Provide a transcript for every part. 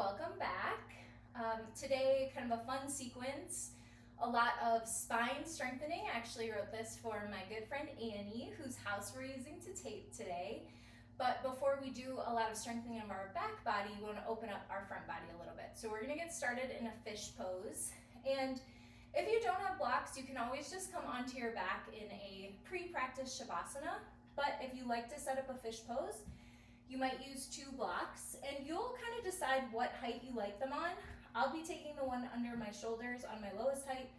welcome back. Today, kind of a fun sequence, a lot of spine strengthening. I actually wrote this for my good friend Annie, whose house we're using to tape today. But before we do a lot of strengthening of our back body, we want to open up our front body a little bit. So we're going to get started in a fish pose. And if you don't have blocks, you can always just come onto your back in a pre-practice Shavasana. But if you like to set up a fish pose, you might use 2 blocks, and you'll kind of decide what height you like them on. I'll be taking the one under my shoulders on my lowest height,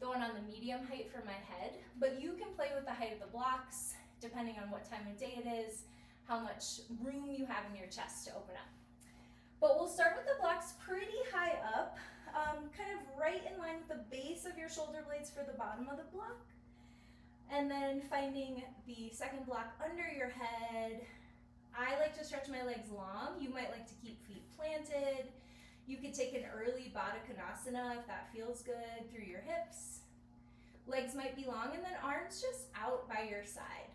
the one on the medium height for my head, but you can play with the height of the blocks depending on what time of day it is, how much room you have in your chest to open up. But we'll start with the blocks pretty high up, kind of right in line with the base of your shoulder blades for the bottom of the block, and then finding the second block under your head. I like to stretch my legs long. You might like to keep feet planted. You could take an early Baddha Konasana if that feels good through your hips. Legs might be long, and then arms just out by your side.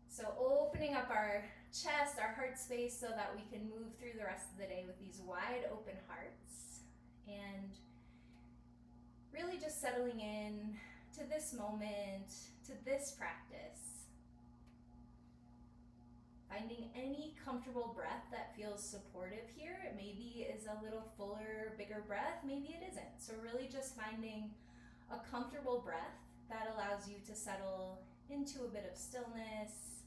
So opening up our chest, our heart space, so that we can move through the rest of the day with these wide open hearts. And really just settling in to this moment, to this practice. Finding any comfortable breath that feels supportive here. It maybe is a little fuller, bigger breath, maybe it isn't. So really just finding a comfortable breath that allows you to settle into a bit of stillness,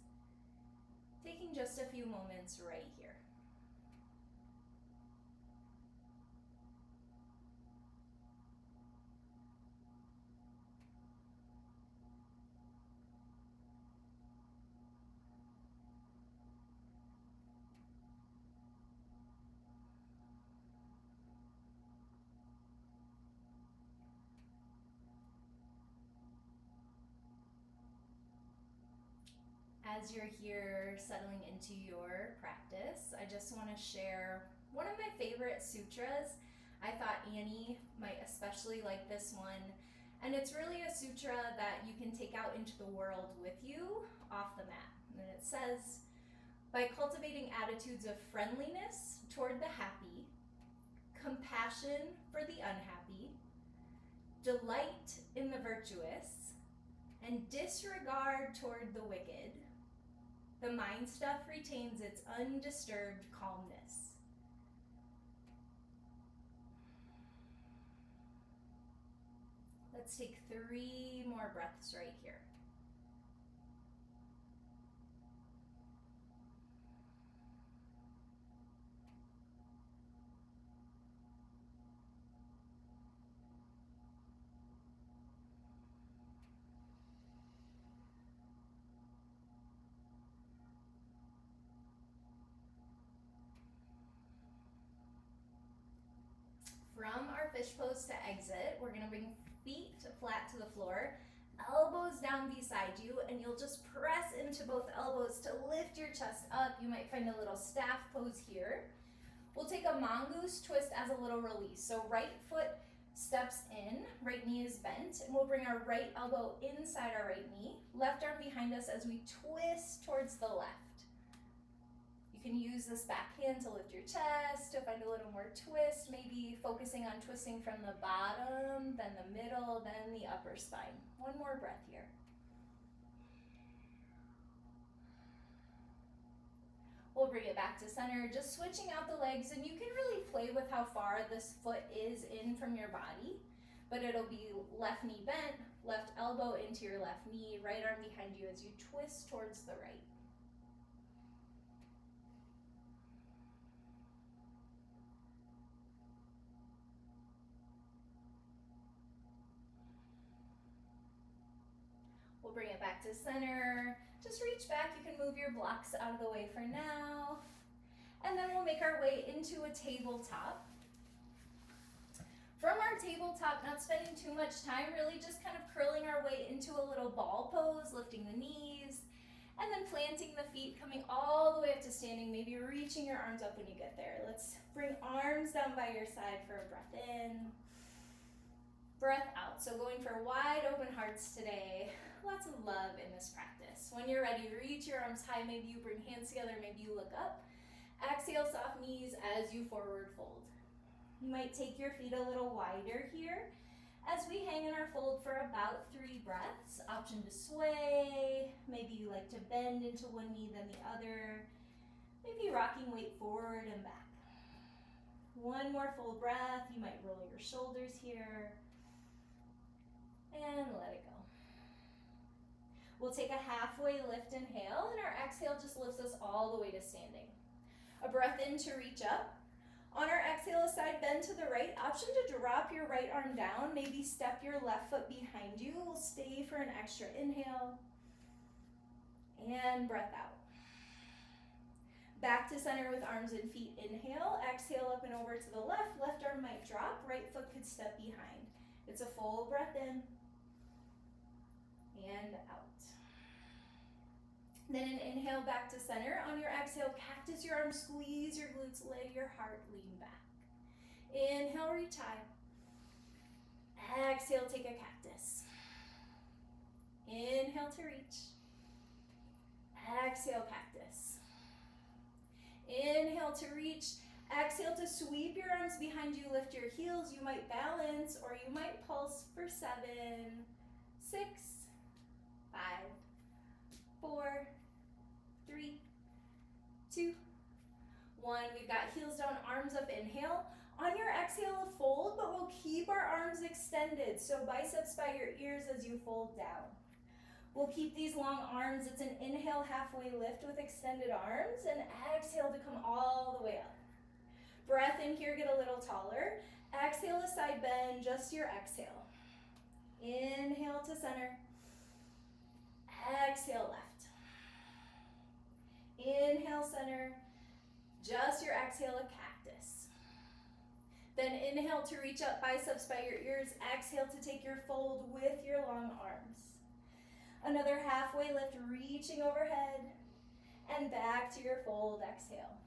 taking just a few moments right here. As you're here settling into your practice, I just want to share one of my favorite sutras. I thought Annie might especially like this one, and it's really a sutra that you can take out into the world with you off the mat. And it says, by cultivating attitudes of friendliness toward the happy, compassion for the unhappy, delight in the virtuous, and disregard toward the wicked, the mind stuff retains its undisturbed calmness. Let's take 3 more breaths right here. From our fish pose to exit, we're going to bring feet flat to the floor, elbows down beside you, and you'll just press into both elbows to lift your chest up. You might find a little staff pose here. We'll take a mongoose twist as a little release. So right foot steps in, right knee is bent, and we'll bring our right elbow inside our right knee, left arm behind us as we twist towards the left. You can use this back hand to lift your chest, to find a little more twist, maybe focusing on twisting from the bottom, then the middle, then the upper spine. One more breath here. We'll bring it back to center, just switching out the legs, and you can really play with how far this foot is in from your body, but it'll be left knee bent, left elbow into your left knee, right arm behind you as you twist towards the right. We'll bring it back to center. Just reach back. You can move your blocks out of the way for now. And then we'll make our way into a tabletop. From our tabletop, not spending too much time, really just kind of curling our way into a little ball pose, lifting the knees, and then planting the feet, coming all the way up to standing, maybe reaching your arms up when you get there. Let's bring arms down by your side for a breath in. Breath out. So going for wide open hearts today. Lots of love in this practice. When you're ready, reach your arms high. Maybe you bring hands together. Maybe you look up. Exhale, soft knees as you forward fold. You might take your feet a little wider here as we hang in our fold for about 3 breaths. Option to sway. Maybe you like to bend into one knee then the other. Maybe rocking weight forward and back. One more full breath. You might roll your shoulders here. And let it go. We'll take a halfway lift inhale, and our exhale just lifts us all the way to standing. A breath in to reach up. On our exhale, a side bend to the right. Option to drop your right arm down. Maybe step your left foot behind you. We'll stay for an extra inhale. And breath out. Back to center with arms and feet. Inhale, exhale up and over to the left. Left arm might drop, right foot could step behind. It's a full breath in and out. Then an inhale back to center. On your exhale, cactus your arms, squeeze your glutes, let your heart lean back. Inhale, reach high. Exhale, take a cactus. Inhale to reach. Exhale, cactus. Inhale to reach. Exhale to sweep your arms behind you, lift your heels. You might balance or you might pulse for 7, 6, 5, 4, 3, 2, 1. We've got heels down, arms up, inhale. On your exhale, fold, but we'll keep our arms extended. So biceps by your ears as you fold down. We'll keep these long arms. It's an inhale, halfway lift with extended arms, and exhale to come all the way up. Breath in here, get a little taller. Exhale, a side bend, just your exhale. Inhale to center. Exhale, left. Inhale, center. Just your exhale, a cactus. Then inhale to reach up, biceps by your ears. Exhale to take your fold with your long arms. Another halfway lift, reaching overhead. And back to your fold, exhale.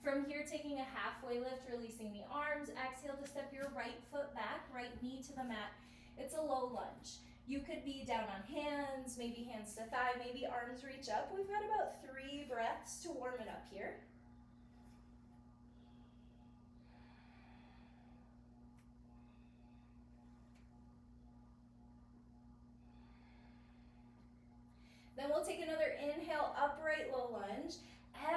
From here, taking a halfway lift, releasing the arms. Exhale to step your right foot back, right knee to the mat. It's a low lunge. You could be down on hands, maybe hands to thigh, maybe arms reach up. We've got about 3 breaths to warm it up here. Then we'll take another inhale, upright low lunge.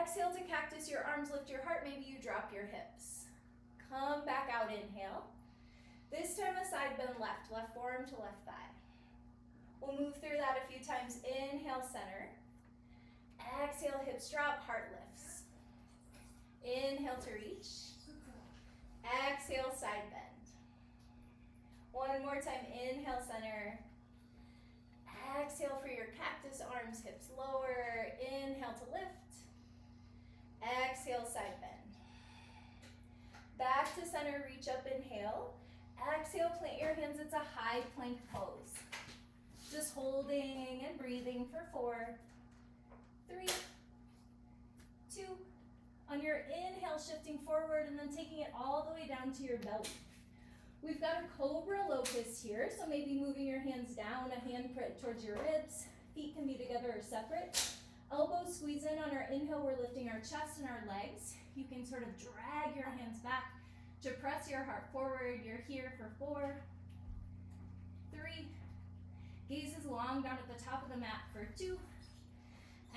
Exhale to cactus, your arms lift your heart, maybe you drop your hips. Come back out, inhale. This time a side bend left forearm to left thigh. We'll move through that a few times. Inhale, center. Exhale, hips drop, heart lifts. Inhale to reach. Exhale, side bend. One more time, inhale, center. Exhale for your cactus, arms, hips lower. Inhale to lift. Exhale, side bend. Back to center, reach up, inhale. Exhale, plant your hands, it's a high plank pose. Just holding and breathing for 4, 3, 2. On your inhale, shifting forward and then taking it all the way down to your belly. We've got a cobra locust here, so maybe moving your hands down, a hand print towards your ribs. Feet can be together or separate. Elbows squeeze in. On our inhale, we're lifting our chest and our legs. You can sort of drag your hands back to press your heart forward. You're here for 4, 3, gaze is long down at the top of the mat for 2,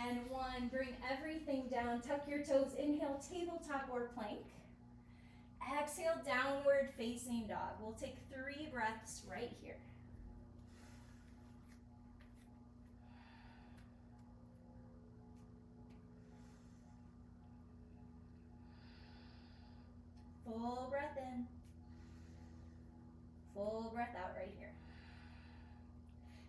and 1. Bring everything down, tuck your toes, inhale, tabletop or plank. Exhale, downward facing dog. We'll take 3 breaths right here. Full breath in. Full breath out right here.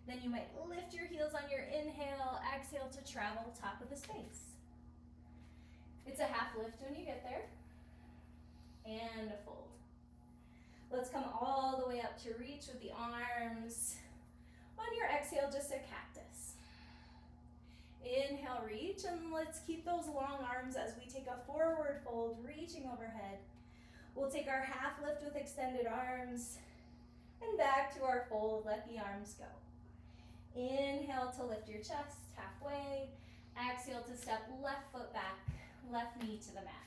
Then you might lift your heels on your inhale, exhale to travel top of the space. It's a half lift when you get there. And a fold. Let's come all the way up to reach with the arms. On your exhale, just a cactus. Inhale, reach, and let's keep those long arms as we take a forward fold, reaching overhead. We'll take our half lift with extended arms. And back to our fold, let the arms go. Inhale to lift your chest halfway. Exhale to step left foot back, left knee to the mat.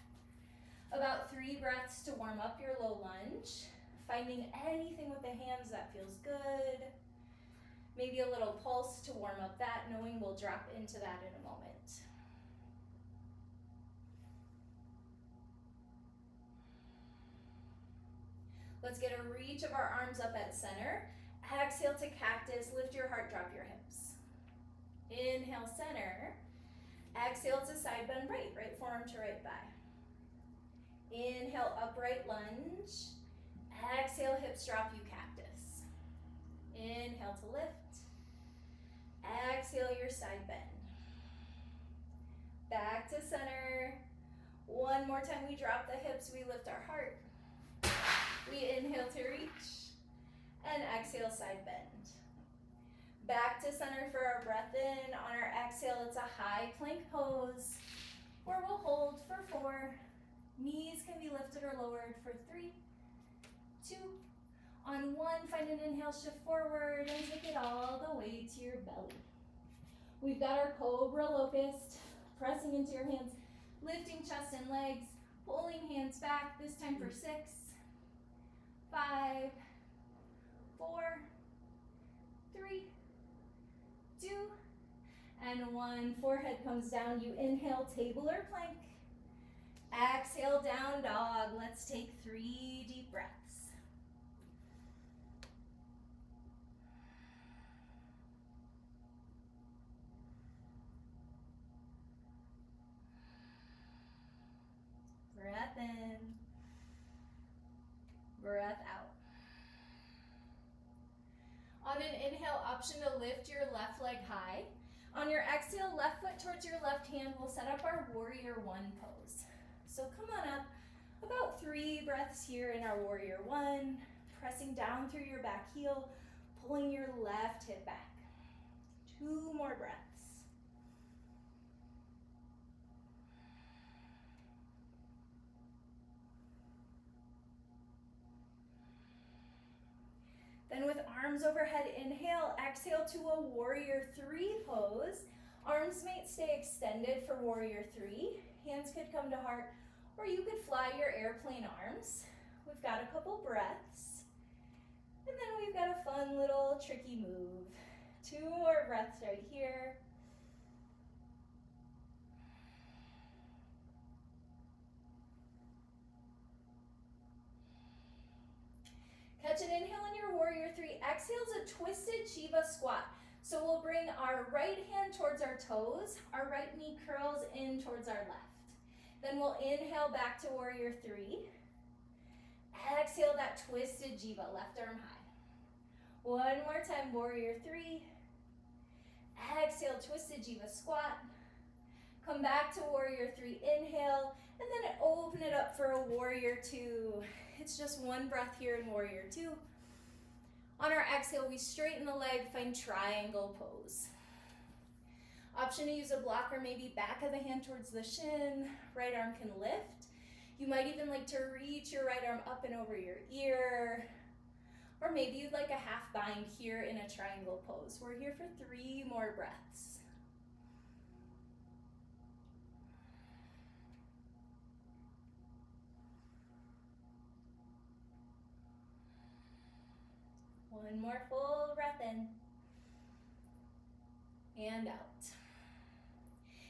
About 3 breaths to warm up your low lunge. Finding anything with the hands that feels good. Maybe a little pulse to warm up that, knowing we'll drop into that in a moment. Let's get a reach of our arms up at center. Exhale to cactus, lift your heart, drop your hips. Inhale, center. Exhale to side bend right, right forearm to right thigh. Inhale, upright lunge. Exhale, hips drop, you cactus. Inhale to lift. Exhale, your side bend. Back to center. One more time, we drop the hips, we lift our heart. We inhale to reach, and exhale, side bend. Back to center for our breath in. On our exhale, it's a high plank pose, where we'll hold for 4. Knees can be lifted or lowered for 3, 2. On 1, find an inhale, shift forward, and take it all the way to your belly. We've got our cobra locust, pressing into your hands, lifting chest and legs, pulling hands back, this time for 6, 5, 4, 3, 2, and 1. Forehead comes down. You inhale, table or plank. Exhale, down dog. Let's take 3 deep breaths. Breath in. Breath out. On an inhale, option to lift your left leg high. On your exhale, left foot towards your left hand, we'll set up our warrior 1 pose. So come on up, about 3 breaths here in our warrior 1, pressing down through your back heel, pulling your left hip back. 2 more breaths. Then with arms overhead, inhale, exhale to a warrior 3 pose. Arms might stay extended for warrior 3. Hands could come to heart, or you could fly your airplane arms. We've got a couple breaths. And then we've got a fun little tricky move. 2 more breaths right here. Catch an inhale in your warrior 3. Exhale's a twisted Shiva squat. So we'll bring our right hand towards our toes. Our right knee curls in towards our left. Then we'll inhale back to warrior 3. Exhale that twisted Jiva, left arm high. One more time, warrior 3. Exhale, twisted Jiva squat. Come back to warrior 3, inhale, and then open it up for a warrior 2. It's just 1 breath here in warrior 2. On our exhale, we straighten the leg, find triangle pose. Option to use a blocker, maybe back of the hand towards the shin, right arm can lift. You might even like to reach your right arm up and over your ear, or maybe you'd like a half bind here in a triangle pose. We're here for 3 more breaths. One more full breath in and out.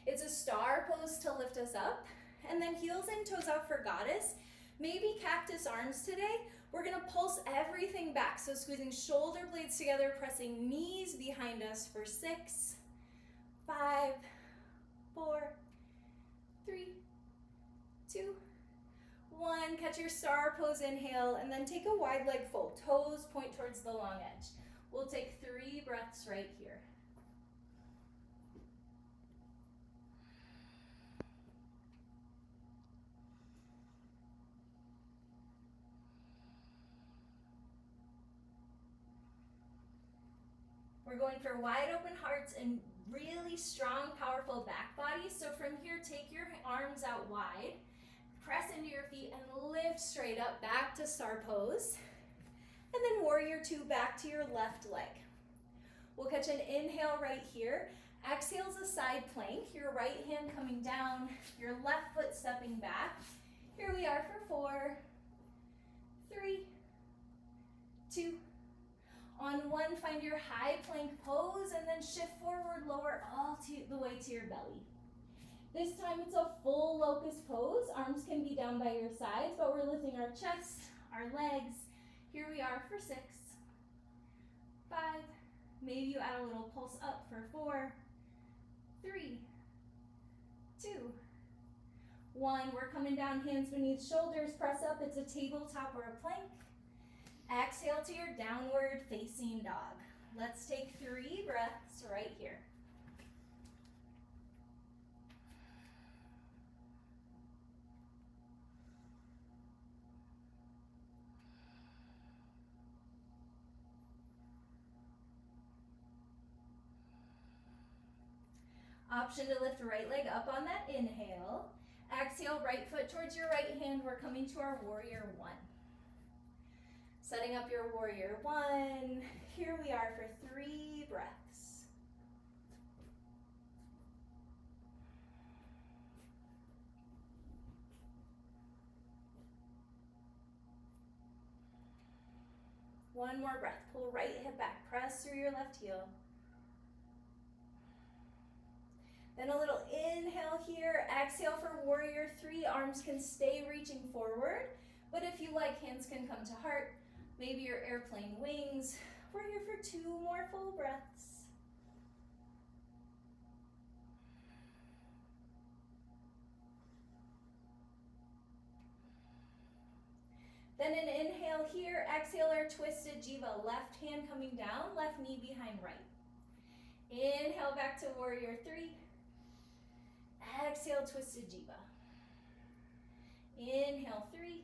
It's a star pose to lift us up, and then heels in, toes out for goddess. Maybe cactus arms today. We're gonna pulse everything back, so squeezing shoulder blades together, pressing knees behind us for 6, 5, 4, 3, 2, 1. Catch your star pose, inhale, and then take a wide leg fold. Toes point towards the long edge. We'll take 3 breaths right here. We're going for wide open hearts and really strong, powerful back body. So from here, take your arms out wide, press into your feet and lift straight up back to star pose. And then warrior two, back to your left leg. We'll catch an inhale right here. Exhale's a side plank, your right hand coming down, your left foot stepping back. Here we are for 4, 3, 2. On 1, find your high plank pose and then shift forward, lower all the way to your belly. This time it's a full locust pose. Arms can be down by your sides, but we're lifting our chest, our legs. Here we are for 6, 5, maybe you add a little pulse up for 4, 3, 2, 1. We're coming down, hands beneath shoulders, press up. It's a tabletop or a plank. Exhale to your downward facing dog. Let's take 3 breaths right here. Option to lift right leg up on that inhale. Exhale, right foot towards your right hand. We're coming to our warrior 1. Setting up your warrior 1. Here we are for 3 breaths. One more breath. Pull right hip back. Press through your left heel. Then a little inhale here. Exhale for warrior 3. Arms can stay reaching forward, but if you like, hands can come to heart. Maybe your airplane wings. We're here for 2 more full breaths. Then an inhale here. Exhale our twisted jiva. Left hand coming down, left knee behind right. Inhale back to warrior 3. Exhale, twisted jiva. Inhale, 3.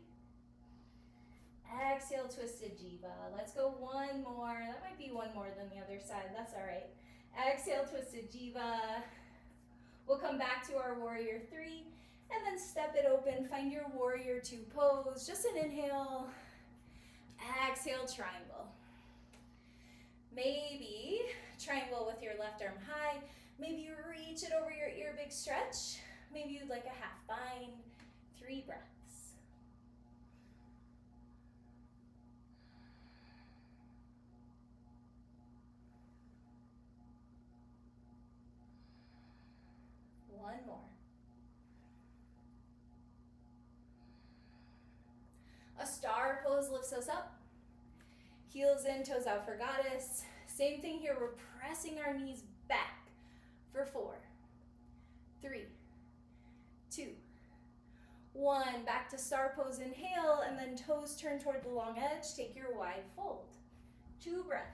Exhale, twisted jiva. Let's go 1 more. That might be 1 more than the other side. That's all right. Exhale, twisted jiva. We'll come back to our warrior 3 and then step it open. Find your warrior 2 pose. Just an inhale. Exhale, triangle. Maybe triangle with your left arm high. Maybe you reach it over your ear, big stretch. Maybe you'd like a half bind. 3 breaths. One more. A star pose lifts us up. Heels in, toes out for goddess. Same thing here, we're pressing our knees back for 4, 3, 2, 1. Back to star pose, inhale, and then toes turn toward the long edge. Take your wide fold. 2 breaths.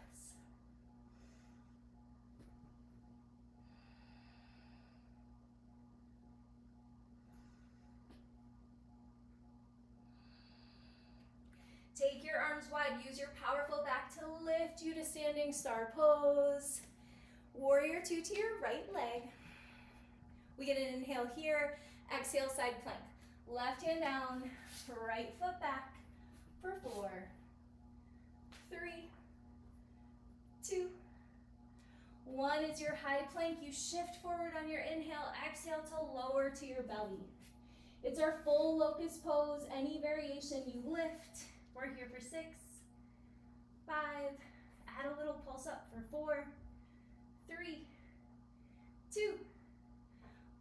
Take your arms wide. Use your powerful back to lift you to standing star pose. Warrior 2 to your right leg. We get an inhale here. Exhale, side plank. Left hand down, right foot back for 4, 3, 2, 1. It's your high plank. You shift forward on your inhale. Exhale to lower to your belly. It's our full locust pose. Any variation you lift. We're here for 6, 5. Add a little pulse up for 4, 3, 2,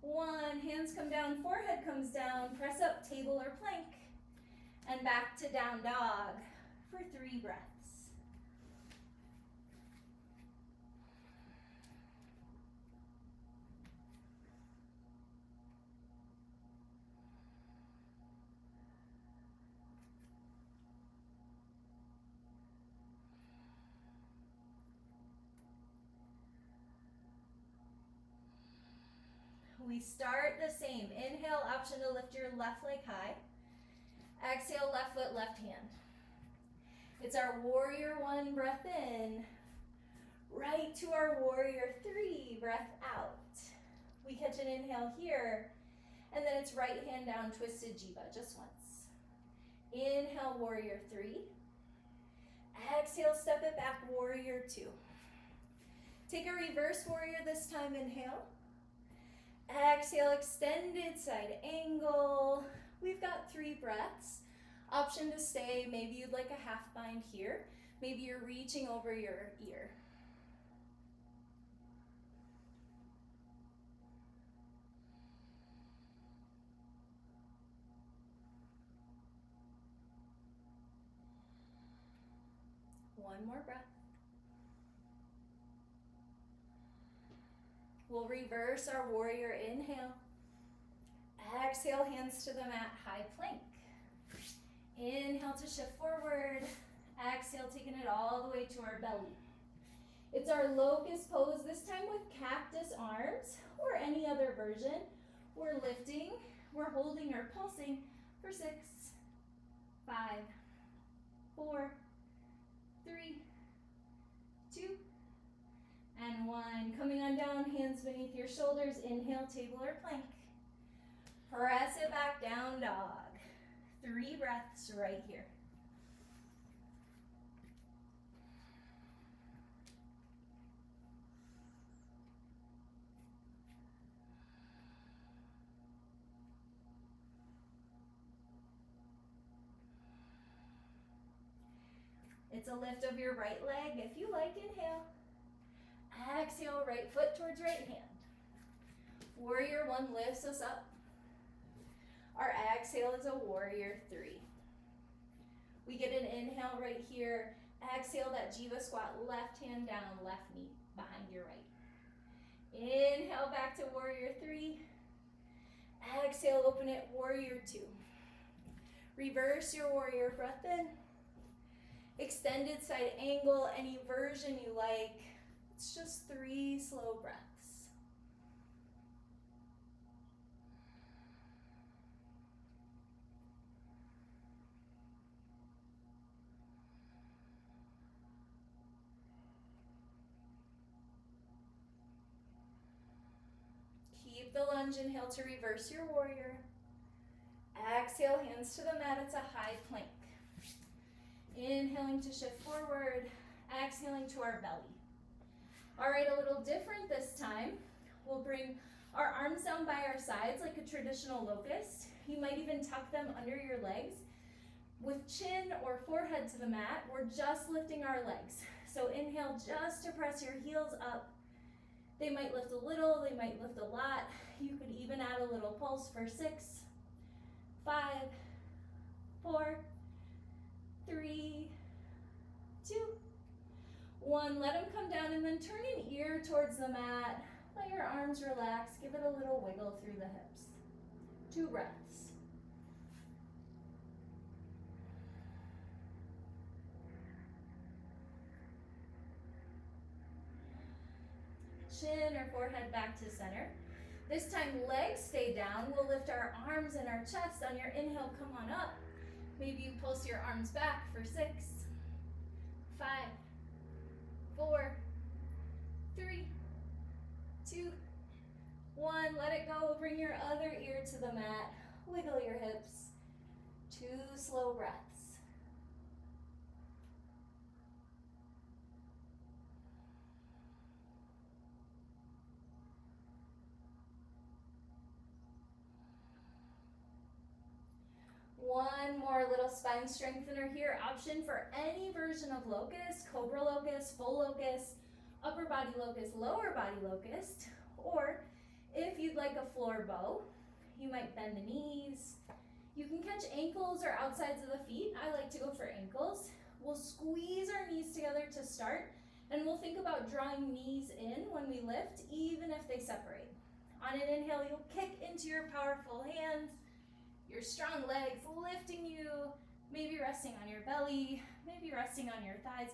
1. Hands come down, forehead comes down. Press up, table or plank. And back to down dog for 3 breaths. We start the same. Inhale, option to lift your left leg high. Exhale, left foot, left hand. It's our warrior 1 breath in, right to our warrior 3 breath out. We catch an inhale here, and then it's right hand down, twisted jiva, just once. Inhale, warrior 3. Exhale, step it back, warrior two. Take a reverse warrior this time, inhale. Exhale, extended side angle. We've got 3 breaths. Option to stay, maybe you'd like a half bind here. Maybe you're reaching over your ear. One more breath. We'll reverse our warrior inhale. Exhale, hands to the mat, high plank. Inhale to shift forward. Exhale, taking it all the way to our belly. It's our locust pose, this time with cactus arms or any other version. We're lifting, we're holding or pulsing for 6, 5, 4, 3, 2, and 1. Coming on down, hands beneath your shoulders. Inhale, table or plank. Press it back, down dog. 3 breaths right here. It's a lift of your right leg. If you like, inhale. Exhale, right foot towards right hand. Warrior one lifts us up. Our exhale is a warrior 3. We get an inhale right here. Exhale, that Jiva squat, left hand down, left knee behind your right. Inhale, back to warrior 3. Exhale, open it, warrior 2. Reverse your warrior, breath in. Extended side angle, any version you like. It's just 3 slow breaths. Keep the lunge, inhale to reverse your warrior. Exhale, hands to the mat, it's a high plank. Inhaling to shift forward, exhaling to our belly. All right, a little different this time. We'll bring our arms down by our sides like a traditional locust. You might even tuck them under your legs. With chin or forehead to the mat, we're just lifting our legs. So inhale just to press your heels up. They might lift a little, they might lift a lot. You could even add a little pulse for 6, 5, 4, 3, 2, 1. Let them come down and then turn an ear towards the mat. Let your arms relax. Give it a little wiggle through the hips. 2 breaths. Chin or forehead back to center. This time legs stay down. We'll lift our arms and our chest. On your inhale, come on up. Maybe you pulse your arms back for 6, 5, 4, 3, 2, 1. Let it go. Bring your other ear to the mat. Wiggle your hips. 2 slow breaths. One more little spine strengthener here. Option for any version of locust, cobra locust, full locust, upper body locust, lower body locust, or if you'd like a floor bow, you might bend the knees. You can catch ankles or outsides of the feet. I like to go for ankles. We'll squeeze our knees together to start, and we'll think about drawing knees in when we lift, even if they separate. On an inhale, you'll kick into your powerful hands, your strong legs lifting you, maybe resting on your belly, maybe resting on your thighs.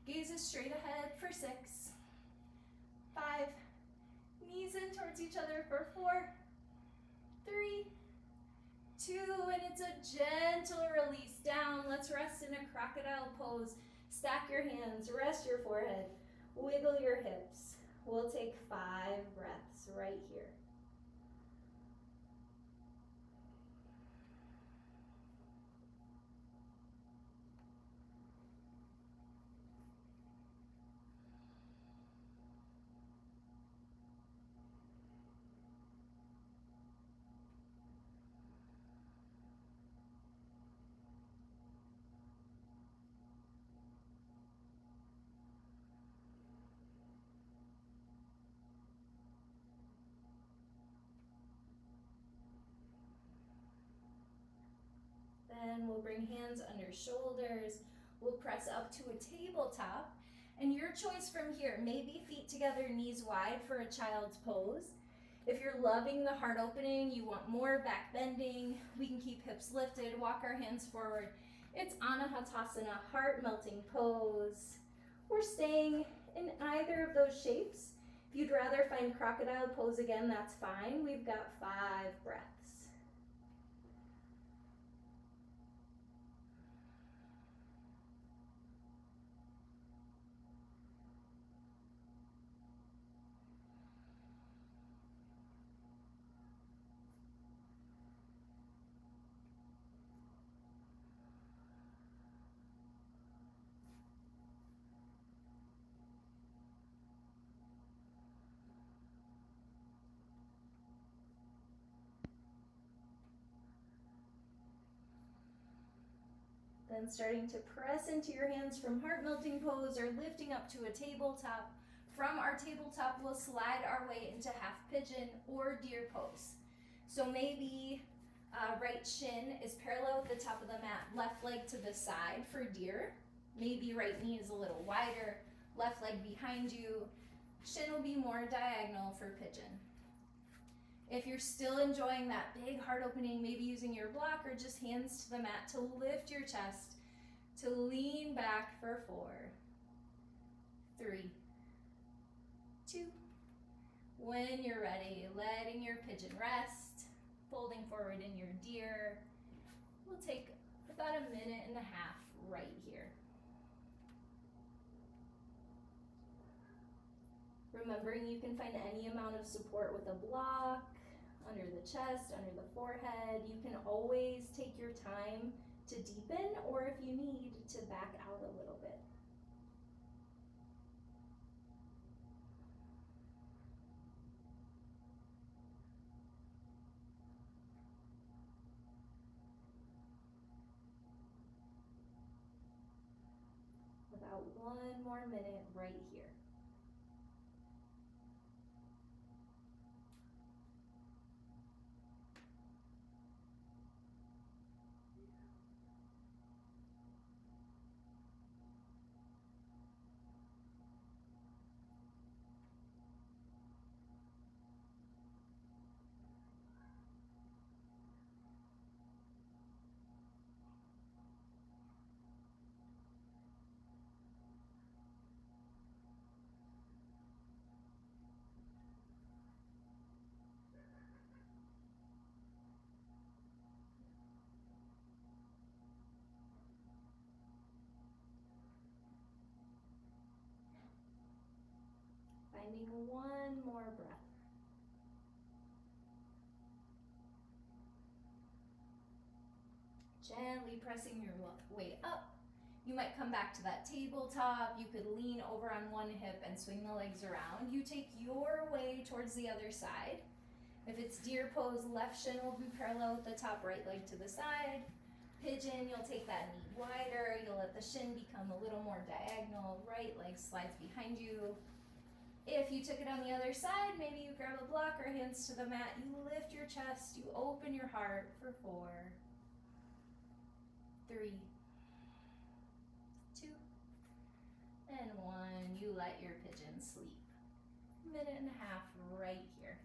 Gaze is straight ahead for 6, 5, knees in towards each other for 4, 3, 2, and it's a gentle release down. Let's rest in a crocodile pose. Stack your hands, rest your forehead, wiggle your hips. We'll take 5 breaths right here. again. We'll bring hands under shoulders. We'll press up to a tabletop. And your choice from here, maybe feet together, knees wide for a child's pose. If you're loving the heart opening, you want more back bending, we can keep hips lifted, walk our hands forward. It's Anahatasana, heart melting pose. We're staying in either of those shapes. If you'd rather find crocodile pose again, that's fine. We've got 5 breaths. Then starting to press into your hands from heart melting pose or lifting up to a tabletop. From our tabletop, we'll slide our way into half pigeon or deer pose. So maybe right shin is parallel with the top of the mat, left leg to the side for deer. Maybe right knee is a little wider, left leg behind you. Shin will be more diagonal for pigeon. If you're still enjoying that big heart opening, maybe using your block or just hands to the mat to lift your chest, to lean back for 4, 3, 2. When you're ready, letting your pigeon rest, folding forward in your deer. We'll take about 1.5 minutes right here. Remembering you can find any amount of support with a block, under the chest, under the forehead. You can always take your time to deepen, or if you need, to back out a little bit. About 1 more minute right here. Finding 1 more breath. Gently pressing your way up. You might come back to that tabletop. You could lean over on one hip and swing the legs around. You take your way towards the other side. If it's deer pose, left shin will be parallel with the top, right leg to the side. Pigeon, you'll take that knee wider. You'll let the shin become a little more diagonal. Right leg slides behind you. If you took it on the other side, maybe you grab a block or hands to the mat. You lift your chest. You open your heart for 4, 3, 2, and 1. You let your pigeon sleep. 1.5 minutes right here.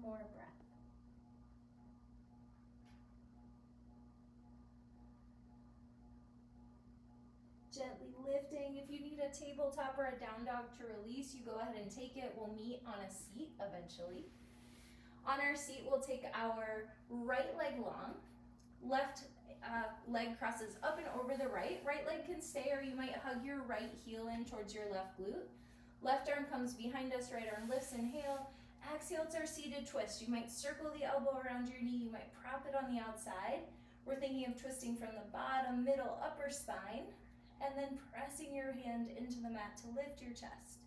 more breath. Gently lifting. If you need a tabletop or a down dog to release, you go ahead and take it. We'll meet on a seat eventually. On our seat, we'll take our right leg long. Left leg crosses up and over the right. Right leg can stay, or you might hug your right heel in towards your left glute. Left arm comes behind us, right arm lifts, inhale. Exhale to our seated twist. You might circle the elbow around your knee. You might prop it on the outside. We're thinking of twisting from the bottom, middle, upper spine, and then pressing your hand into the mat to lift your chest.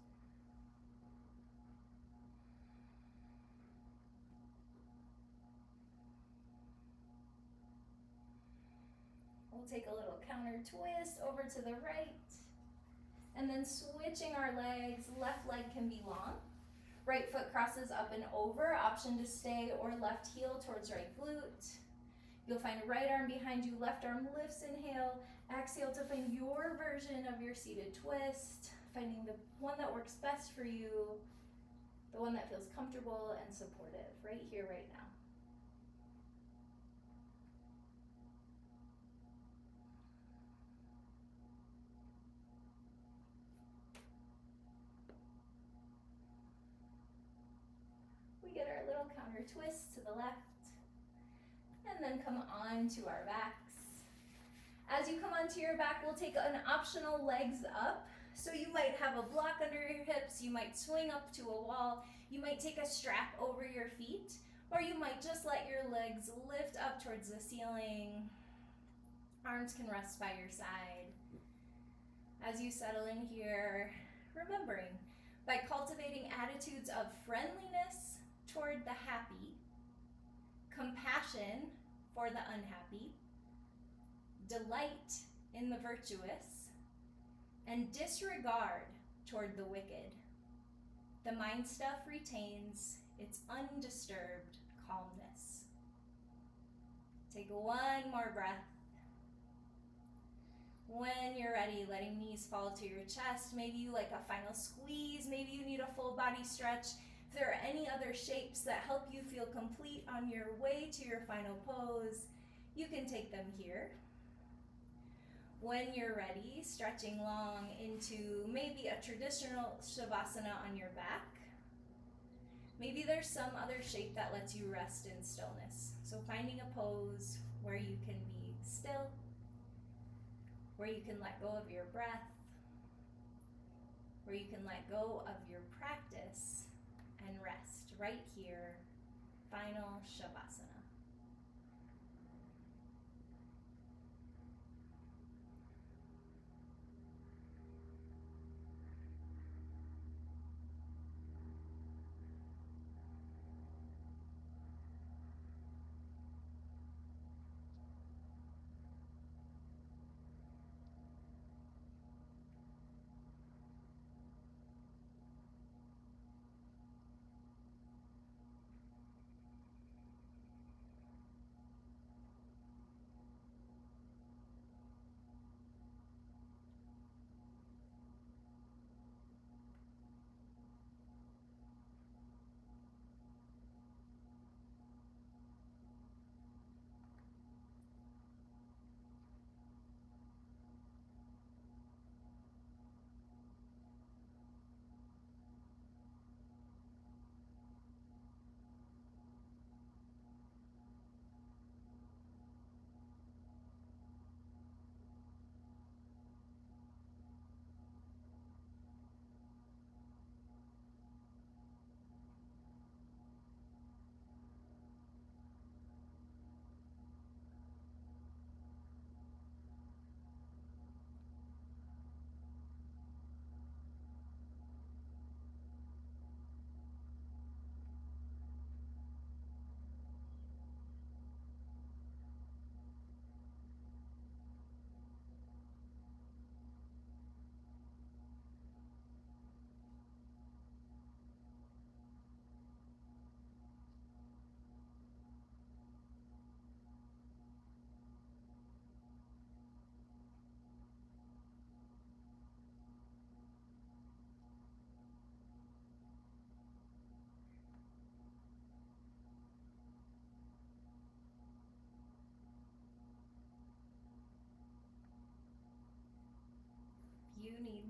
We'll take a little counter twist over to the right, and then switching our legs. Left leg can be long. Right foot crosses up and over, option to stay, or left heel towards right glute. You'll find right arm behind you, left arm lifts, inhale. Exhale to find your version of your seated twist, finding the one that works best for you, the one that feels comfortable and supportive, right here, right now. We get our little counter twist to the left, and then come on to our backs. As you come onto your back, we'll take an optional legs up. So you might have a block under your hips, you might swing up to a wall, you might take a strap over your feet, or you might just let your legs lift up towards the ceiling. Arms can rest by your side. As you settle in here, remembering, by cultivating attitudes of friendliness toward the happy, compassion for the unhappy, delight in the virtuous, and disregard toward the wicked, the mind stuff retains its undisturbed calmness. Take one more breath. When you're ready, letting knees fall to your chest. Maybe you like a final squeeze. Maybe you need a full body stretch. If there are any other shapes that help you feel complete on your way to your final pose, you can take them here. When you're ready, stretching long into maybe a traditional Shavasana on your back. Maybe there's some other shape that lets you rest in stillness. So finding a pose where you can be still, where you can let go of your breath, where you can let go of your practice and rest right here, final Shavasana.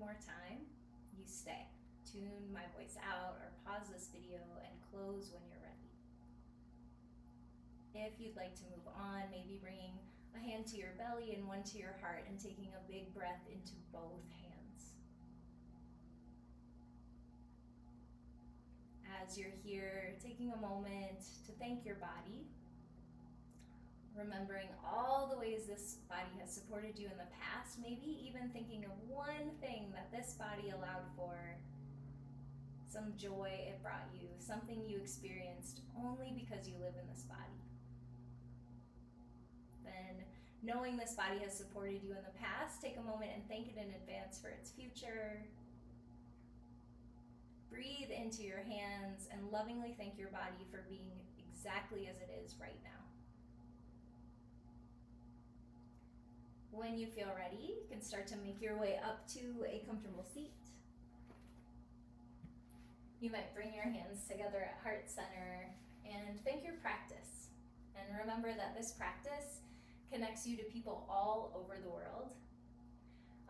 more time, you stay. Tune my voice out or pause this video and close when you're ready. If you'd like to move on, maybe bringing a hand to your belly and one to your heart and taking a big breath into both hands. As you're here, taking a moment to thank your body, remembering all the ways this body has supported you in the past, maybe even thinking of one thing that this body allowed for, some joy it brought you, something you experienced only because you live in this body. Then, knowing this body has supported you in the past, take a moment and thank it in advance for its future. Breathe into your hands and lovingly thank your body for being exactly as it is right now. When you feel ready, you can start to make your way up to a comfortable seat. You might bring your hands together at heart center and thank your practice. And remember that this practice connects you to people all over the world.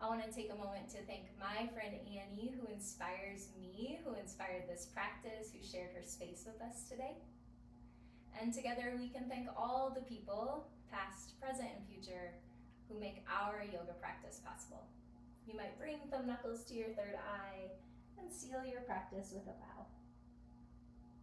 I want to take a moment to thank my friend Annie, who inspires me, who inspired this practice, who shared her space with us today. And together we can thank all the people, past, present, and future, who make our yoga practice possible. You might bring thumb knuckles to your third eye and seal your practice with a bow.